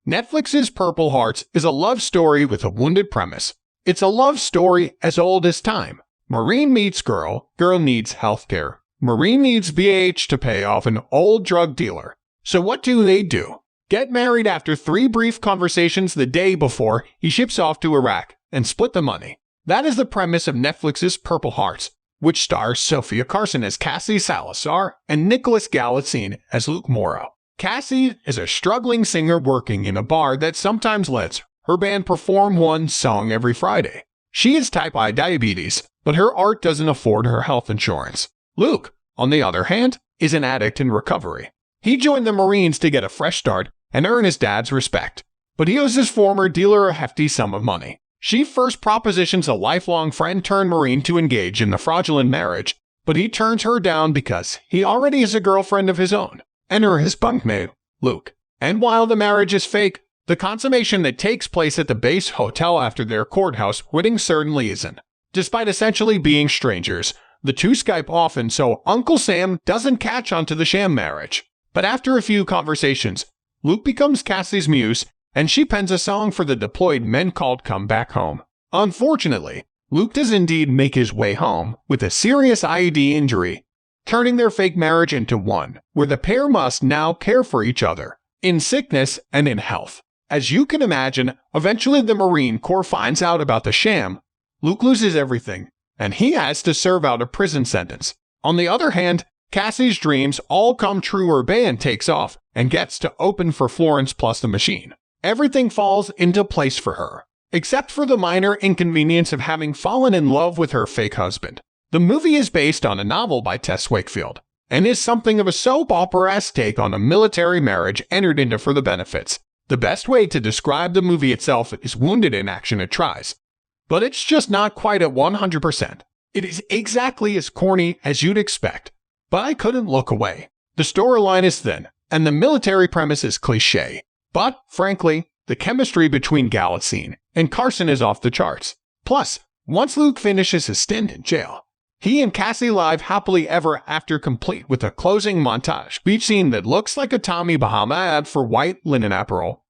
Netflix's Purple Hearts is a love story with a wounded premise. It's a love story as old as time. Marine meets girl, girl needs healthcare. Marine needs BH to pay off an old drug dealer. So what do? Get married after 3 brief conversations the day before he ships off to Iraq and split the money. That is the premise of Netflix's Purple Hearts, which stars Sofia Carson as Cassie Salazar and Nicholas Galitzine as Luke Morrow. Cassie is a struggling singer working in a bar that sometimes lets her band perform one song every Friday. She has type 1 diabetes, but her art doesn't afford her health insurance. Luke, on the other hand, is an addict in recovery. He joined the Marines to get a fresh start and earn his dad's respect, but he owes his former dealer a hefty sum of money. She first propositions a lifelong friend-turned-Marine to engage in the fraudulent marriage, but he turns her down because he already has a girlfriend of his own. Enter his bunkmate, Luke. And while the marriage is fake, the consummation that takes place at the base hotel after their courthouse wedding certainly isn't. Despite essentially being strangers, the two Skype often so Uncle Sam doesn't catch on to the sham marriage. But after a few conversations, Luke becomes Cassie's muse, and she pens a song for the deployed men called Come Back Home. Unfortunately, Luke does indeed make his way home with a serious IED injury, turning their fake marriage into one where the pair must now care for each other, in sickness and in health. As you can imagine, eventually the Marine Corps finds out about the sham. Luke loses everything, and he has to serve out a prison sentence. On the other hand, Cassie's dreams all come true. Her band takes off and gets to open for Florence plus the Machine. Everything falls into place for her, except for the minor inconvenience of having fallen in love with her fake husband. The movie is based on a novel by Tess Wakefield, and is something of a soap opera-esque take on a military marriage entered into for the benefits. The best way to describe the movie itself is wounded in action it tries, but it's just not quite at 100%. It is exactly as corny as you'd expect, but I couldn't look away. The storyline is thin, and the military premise is cliché. But, frankly, the chemistry between Galitzine and Carson is off the charts. Plus, once Luke finishes his stint in jail, he and Cassie live happily ever after, complete with a closing montage beach scene that looks like a Tommy Bahama ad for white linen apparel.